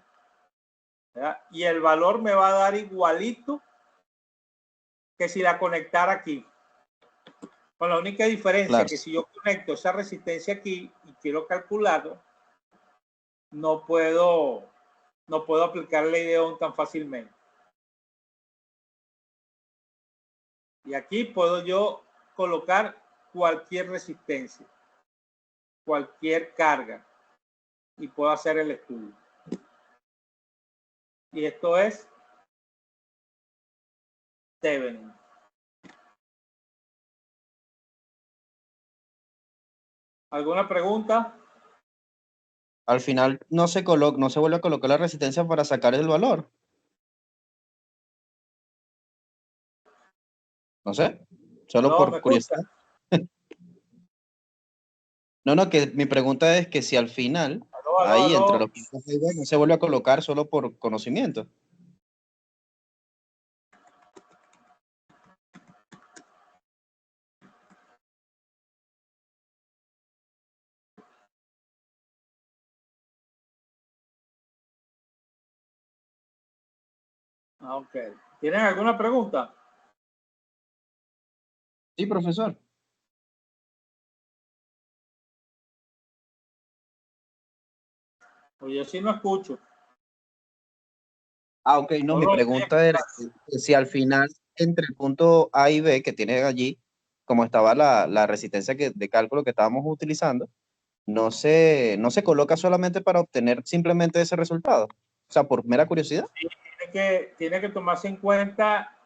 ¿verdad? Y el valor me va a dar igualito que si la conectara aquí. Con la única diferencia Claro. que si yo conecto esa resistencia aquí y quiero calcularlo, no puedo aplicar ley de Ohm tan fácilmente. Y aquí puedo yo colocar cualquier resistencia, cualquier carga y puedo hacer el estudio. Y esto es Thevenin. ¿Alguna pregunta? al final no se coloca, no se vuelve a colocar la resistencia para sacar el valor. No sé, solo No, ¿me por escucha? curiosidad. No, no, que mi pregunta es que si al final, Aló, aló, ahí entre aló. los puntos A y B, no se vuelve a colocar solo por conocimiento. Ah, ok. ¿Tienen alguna pregunta? Sí, profesor. Pues yo sí no escucho. Ah, ok, no, No mi lo estoy pregunta era que si al final, entre el punto A y B que tiene allí, como estaba la resistencia de cálculo que estábamos utilizando, no se coloca solamente para obtener simplemente ese resultado. O sea, por mera curiosidad. tiene que tomarse en cuenta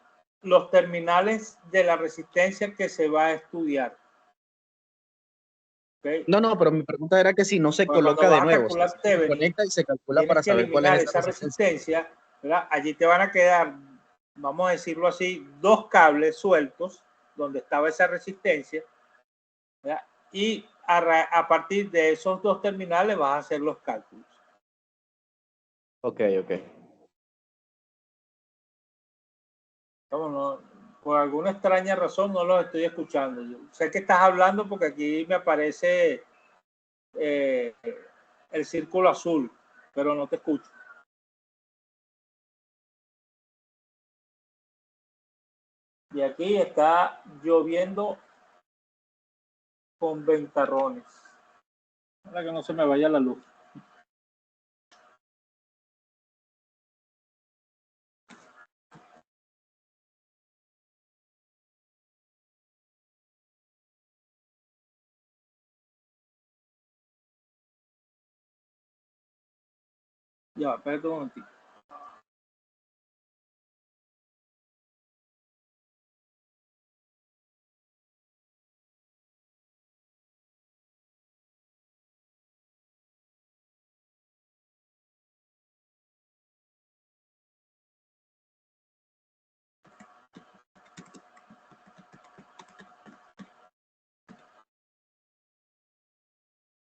los terminales de la resistencia que se va a estudiar. ¿Okay? No, no, pero mi pregunta era que si no se Pues cuando coloca de vas a nuevo, o sea, calcular si se Thevenin, conecta y se calcula tienes para que saber cuál es eliminar esa esa resistencia. resistencia, ¿verdad? Allí te van a quedar, vamos a decirlo así, dos cables sueltos donde estaba esa resistencia, ¿verdad? Y a partir de esos dos terminales vas a hacer los cálculos. Ok, ok. No, por alguna extraña razón no los estoy escuchando. Yo sé que estás hablando porque aquí me aparece eh, el círculo azul, pero no te escucho. Y aquí está lloviendo con ventarrones. Para que no se me vaya la luz. Ya, espérate un momentito.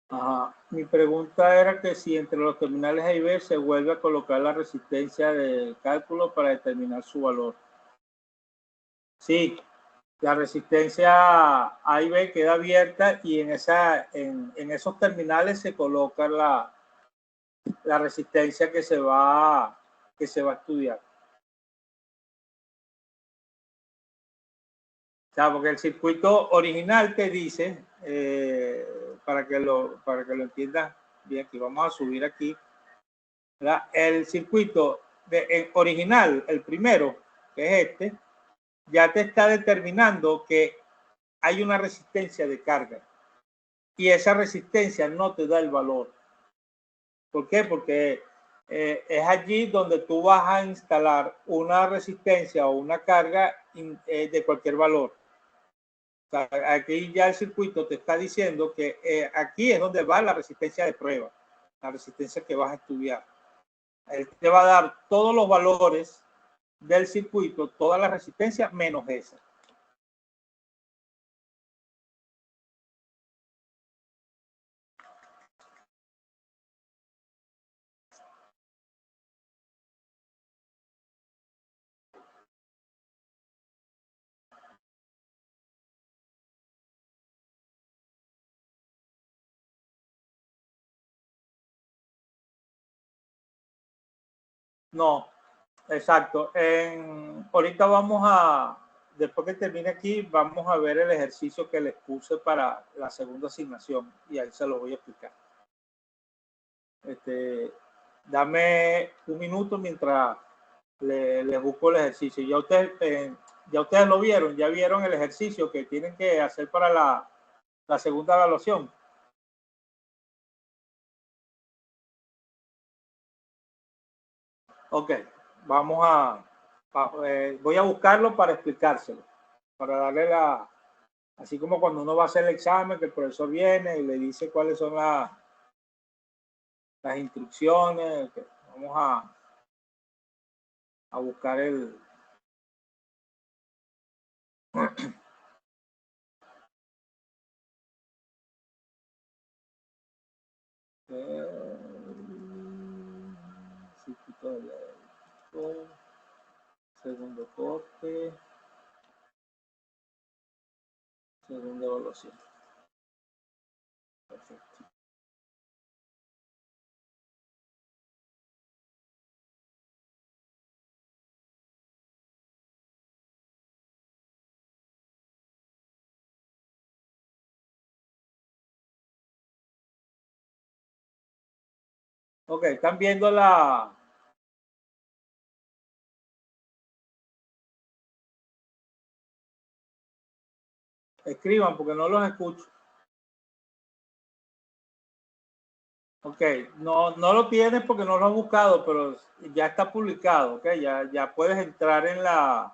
Ajá. Mi pregunta era que si entre los terminales A y B se vuelve a colocar la resistencia de cálculo para determinar su valor. Sí, la resistencia A y B queda abierta y en esos terminales se coloca la resistencia que se va a estudiar. O sea, porque el circuito original te dice, para que lo entiendas bien, que vamos a subir aquí, ¿verdad? El circuito original, el primero, que es este, ya te está determinando que hay una resistencia de carga y esa resistencia no te da el valor. ¿Por qué? Porque es allí donde tú vas a instalar una resistencia o una carga de cualquier valor. O sea, aquí ya el circuito te está diciendo que aquí es donde va la resistencia de prueba, la resistencia que vas a estudiar. Él te va a dar todos los valores del circuito, toda la resistencia menos esa. No, exacto. Ahorita después que termine aquí, vamos a ver el ejercicio que les puse para la segunda asignación y ahí se lo voy a explicar. Dame un minuto mientras les busco el ejercicio. Ya ustedes lo vieron, ya vieron el ejercicio que tienen que hacer para la segunda evaluación. Ok, voy a buscarlo para explicárselo, para darle así como cuando uno va a hacer el examen, que el profesor viene y le dice cuáles son las instrucciones. Okay. Vamos a buscar el... circuito eléctrico, segundo corte, segunda evaluación. Perfecto. Ok, están viendo la... Escriban porque no los escucho. Ok, no lo tienes porque no lo has buscado, pero ya está publicado, ok, ya puedes entrar en la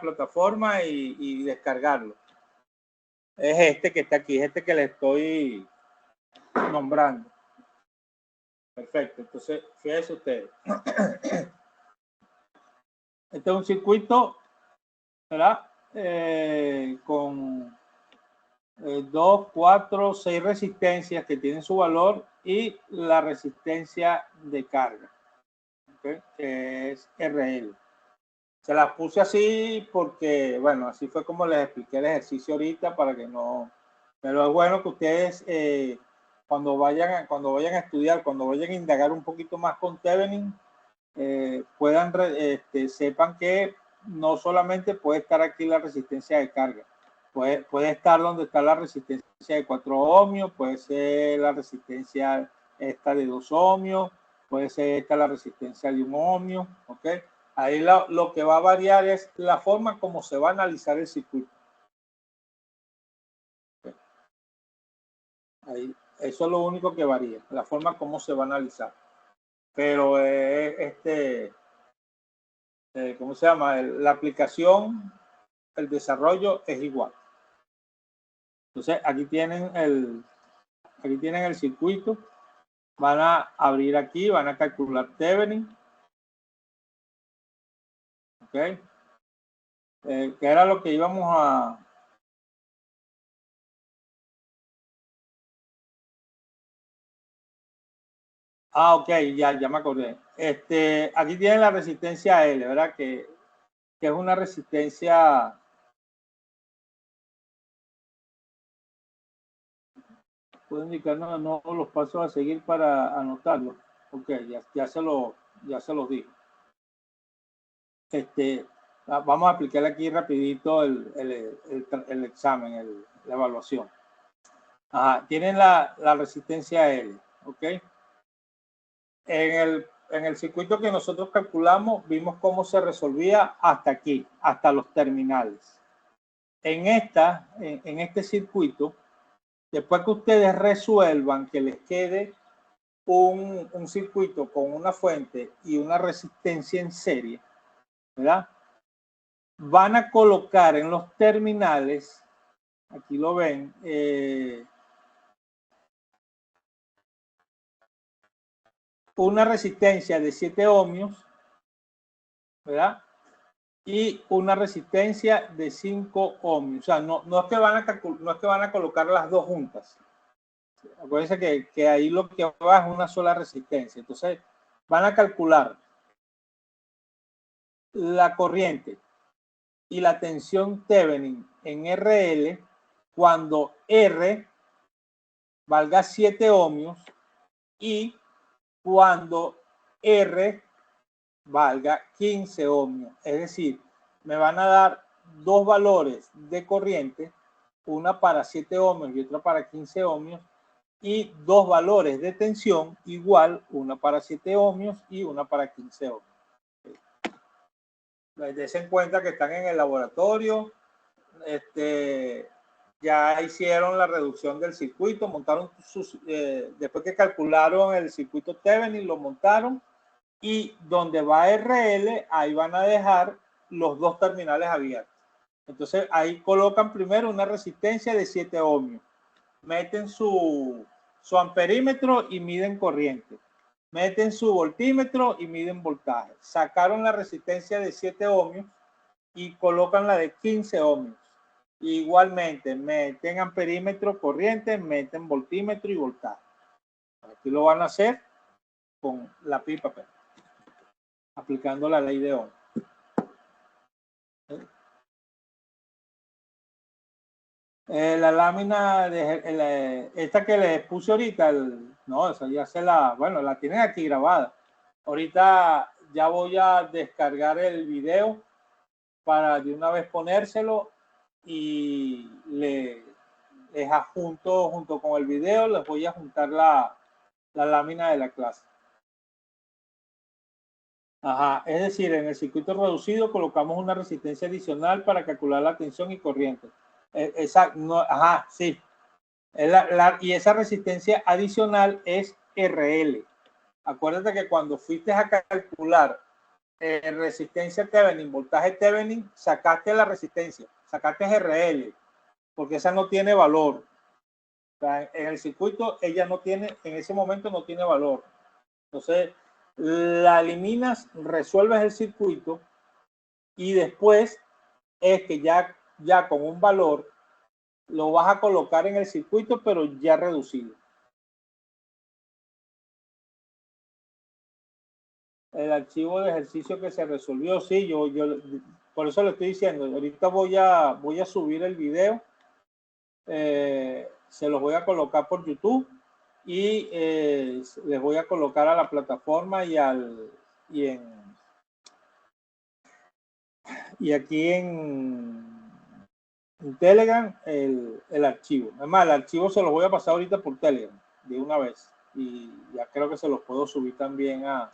plataforma y descargarlo. Es este que está aquí, es este que le estoy nombrando. Perfecto, entonces fíjense ustedes. Este es un circuito, ¿verdad? Con 2, 4, 6 resistencias que tienen su valor y la resistencia de carga, ¿okay? Que es RL. Se las puse así porque, bueno, así fue como les expliqué el ejercicio ahorita para que no... Pero es bueno que ustedes cuando vayan a estudiar, cuando vayan a indagar un poquito más con Thevenin, puedan, sepan que no solamente puede estar aquí la resistencia de carga, puede estar donde está la resistencia de 4 ohmios, puede ser la resistencia esta de 2 ohmios, puede ser esta la resistencia de 1 ohmio, ¿ok? Ahí lo que va a variar es la forma como se va a analizar el circuito. Ahí, eso es lo único que varía, la forma como se va a analizar. Pero ¿cómo se llama? La aplicación, el desarrollo es igual. Entonces, aquí tienen el circuito. Van a abrir aquí, van a calcular Thevenin. ¿Ok? Que era lo que íbamos a... Ah, ok, ya me acordé. Aquí tienen la resistencia L, ¿verdad? Que es una resistencia... Puedo indicar no los pasos a seguir para anotarlo. Ok, ya se los digo. Vamos a aplicar aquí rapidito el examen, la evaluación. Ajá, tienen la resistencia L, ¿ok? En el circuito que nosotros calculamos, vimos cómo se resolvía hasta aquí, hasta los terminales. En este circuito, después que ustedes resuelvan que les quede un circuito con una fuente y una resistencia en serie, ¿verdad? Van a colocar en los terminales, aquí lo ven, una resistencia de 7 ohmios, ¿verdad? Y una resistencia de 5 ohmios. O sea, no es que van a colocar las dos juntas. Acuérdense que ahí lo que va es una sola resistencia. Entonces, van a calcular la corriente y la tensión Thevenin en RL cuando R valga 7 ohmios y cuando R valga 15 ohmios. Es decir, me van a dar dos valores de corriente, una para 7 ohmios y otra para 15 ohmios, y dos valores de tensión igual, una para 7 ohmios y una para 15 ohmios. Dense en cuenta que están en el laboratorio, ya hicieron la reducción del circuito, montaron después que calcularon el circuito Thevenin, lo montaron, y donde va RL, ahí van a dejar los dos terminales abiertos. Entonces ahí colocan primero una resistencia de 7 ohmios, meten su su amperímetro y miden corriente. Meten su voltímetro y miden voltaje. Sacaron la resistencia de 7 ohmios y colocan la de 15 ohmios. Igualmente, meten amperímetro, corriente, meten voltímetro y voltaje. Aquí lo van a hacer con lápiz y papel, aplicando la ley de Ohm. La lámina de esta que les puse ahorita, no, esa ya bueno, la tienen aquí grabada. Ahorita ya voy a descargar el video para de una vez ponérselo y les adjunto junto con el video, les voy a juntar la lámina de la clase. Ajá, es decir, en el circuito reducido colocamos una resistencia adicional para calcular la tensión y corriente. Exacto, no, ajá, sí. Y esa resistencia adicional es RL. Acuérdate que cuando fuiste a calcular resistencia Thevenin, voltaje Thevenin, sacaste la resistencia, sacaste RL, porque esa no tiene valor. O sea, en el circuito ella no tiene, en ese momento no tiene valor. Entonces, la eliminas, resuelves el circuito y después es que ya con un valor lo vas a colocar en el circuito, pero ya reducido. El archivo de ejercicio que se resolvió, sí, yo por eso le estoy diciendo, ahorita voy a subir el video, se los voy a colocar por YouTube y les voy a colocar a la plataforma y aquí en Telegram el archivo. Además, el archivo se los voy a pasar ahorita por Telegram de una vez y ya creo que se los puedo subir también a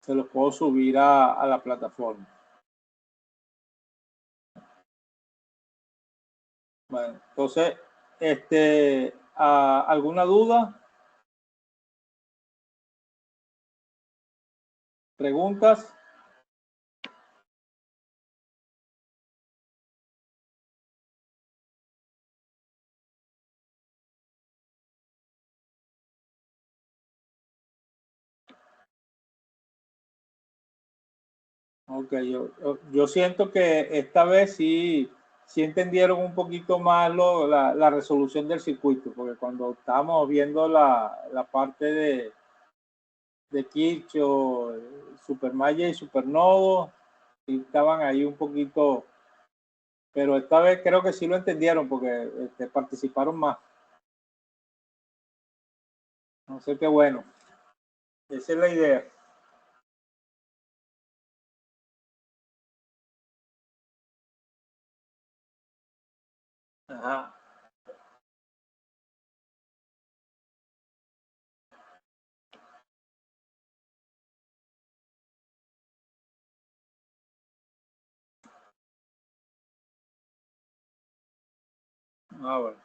la plataforma. Bueno, entonces, ¿alguna duda? ¿Preguntas? Ok, yo siento que esta vez sí entendieron un poquito más la resolución del circuito, porque cuando estábamos viendo la parte de Kirchhoff, Supermaya y Supernodo, y estaban ahí un poquito, pero esta vez creo que sí lo entendieron porque participaron más. No sé qué bueno. Esa es la idea. Ajá. Ah, bueno.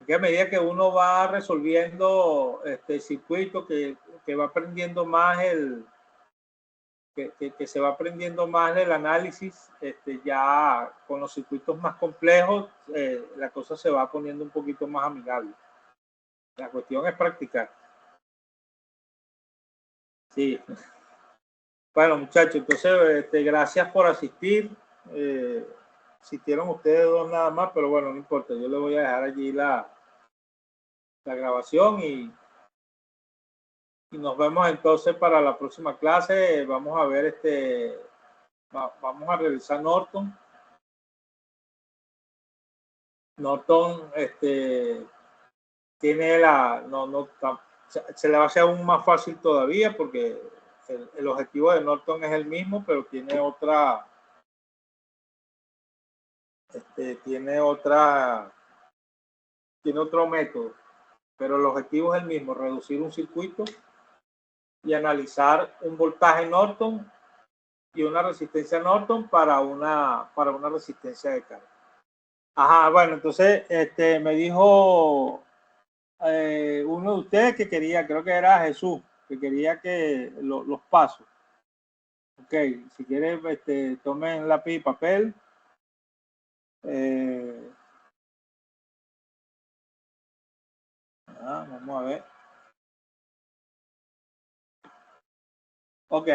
Que a medida que uno va resolviendo este circuito, que va aprendiendo más que se va aprendiendo más el análisis, ya con los circuitos más complejos, la cosa se va poniendo un poquito más amigable. La cuestión es practicar. Sí. Bueno, muchachos, entonces, gracias por asistir. Asistieron ustedes dos nada más, pero bueno, no importa. Yo le voy a dejar allí la grabación y nos vemos entonces para la próxima clase. Vamos a ver vamos a revisar Norton. Norton tiene se le va a hacer aún más fácil todavía porque el objetivo de Norton es el mismo, pero tiene otro método, pero el objetivo es el mismo, reducir un circuito y analizar un voltaje Norton y una resistencia Norton para una resistencia de carga. Ajá, bueno, entonces me dijo uno de ustedes que quería, creo que era Jesús, que quería que los pasos. Ok, si quieren, tomen lápiz y papel. Vamos a ver. Ok,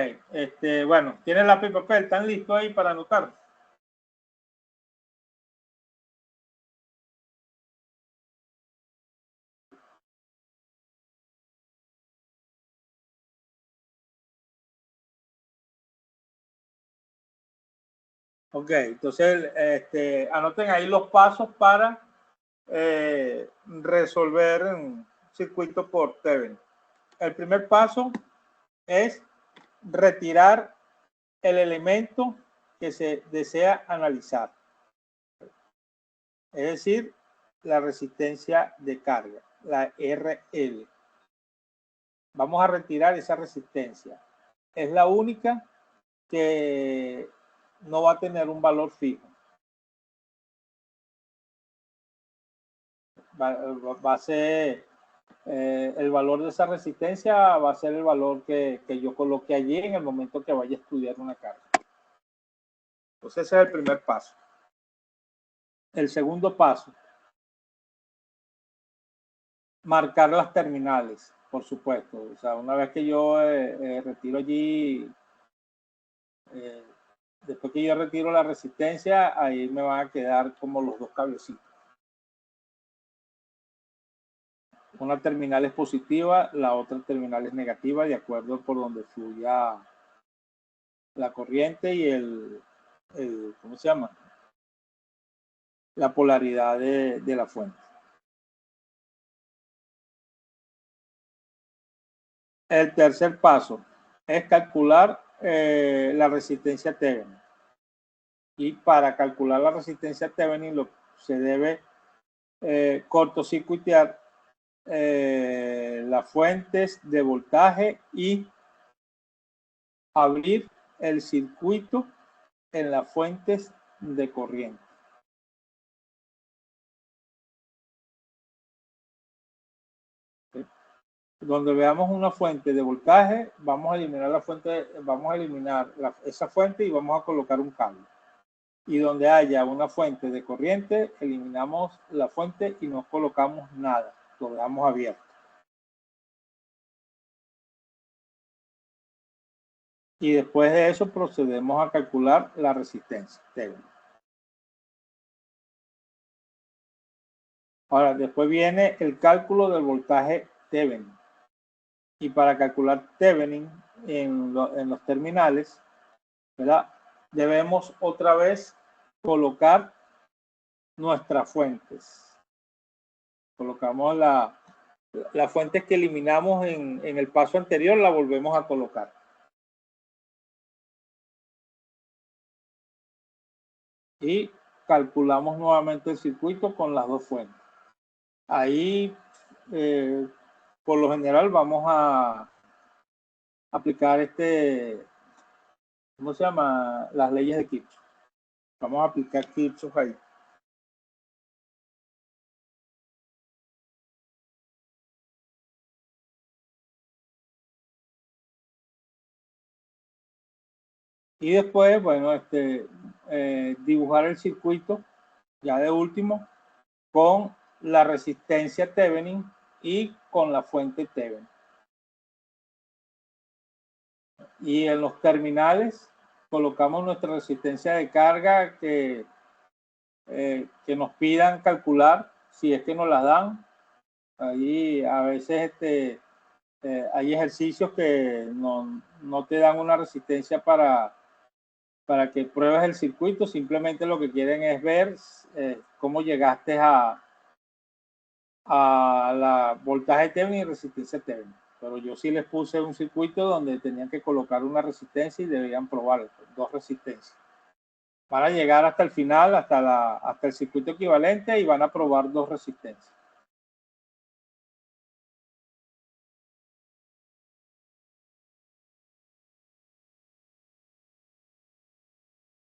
bueno, ¿tienen lápiz y papel? ¿Están listos ahí para anotar? Ok, entonces anoten ahí los pasos para resolver un circuito por Thevenin. El primer paso es retirar el elemento que se desea analizar, es decir, la resistencia de carga, la RL. Vamos a retirar esa resistencia. Es la única que no va a tener un valor fijo. Va a ser el valor de esa resistencia, va a ser el valor que yo coloque allí en el momento que vaya a estudiar una carga. Entonces ese es el primer paso. El segundo paso, marcar las terminales, por supuesto. O sea, una vez que yo retiro allí, después que yo retiro la resistencia, ahí me van a quedar como los dos cablecitos. Una terminal es positiva, la otra terminal es negativa, de acuerdo por donde fluya la corriente y ¿cómo se llama? La polaridad de la fuente. El tercer paso es calcular la resistencia Thevenin. Y para calcular la resistencia Thevenin se debe cortocircuitear las fuentes de voltaje y abrir el circuito en las fuentes de corriente. Donde veamos una fuente de voltaje, vamos a eliminar esa fuente y vamos a colocar un cable. Y donde haya una fuente de corriente, eliminamos la fuente y no colocamos nada, lo dejamos abierto. Y después de eso procedemos a calcular la resistencia Thevenin. Ahora, después viene el cálculo del voltaje Thevenin. Y para calcular Thevenin en los terminales, ¿verdad? Debemos otra vez colocar nuestras fuentes. Colocamos la fuente que eliminamos en el paso anterior, la volvemos a colocar. Y calculamos nuevamente el circuito con las dos fuentes. Ahí, por lo general, vamos a aplicar ¿cómo se llama? Las leyes de Kirchhoff. Vamos a aplicar Kirchhoff ahí. Y después, bueno, dibujar el circuito, ya de último, con la resistencia Thevenin y con la fuente Thevenin. Y en los terminales colocamos nuestra resistencia de carga que nos pidan calcular, si es que nos la dan. Ahí a veces hay ejercicios que no te dan una resistencia para que pruebes el circuito, simplemente lo que quieren es ver cómo llegaste a la voltaje Thevenin y resistencia Thevenin. Pero yo sí les puse un circuito donde tenían que colocar una resistencia y debían probar dos resistencias. Van a llegar hasta el final, hasta el circuito equivalente y van a probar dos resistencias.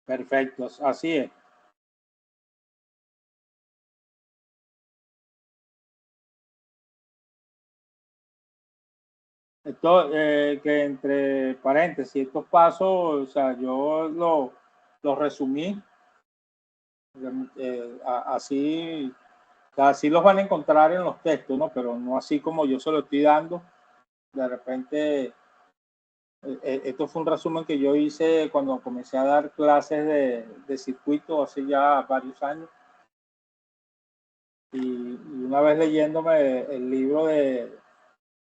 Perfecto, así es. Esto, que entre paréntesis, estos pasos, o sea, yo lo resumí así O sea, sí los van a encontrar en los textos, ¿no? Pero no así como yo se lo estoy dando. De repente, esto fue un resumen que yo hice cuando comencé a dar clases de circuito hace ya varios años. Y una vez leyéndome el libro de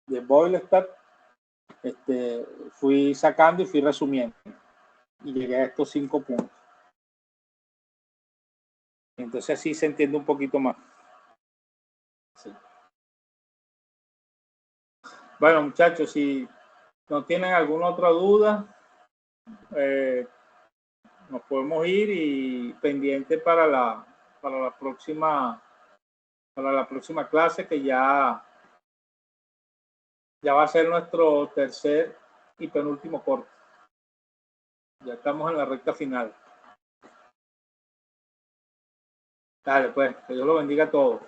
Boylestad, fui sacando y fui resumiendo. Y llegué a estos 5 puntos. Entonces así se entiende un poquito más. Sí. Bueno, muchachos, si no tienen alguna otra duda, nos podemos ir y pendiente para la próxima clase, que ya va a ser nuestro tercer y penúltimo corte. Ya estamos en la recta final. Dale, pues, que Dios lo bendiga a todos.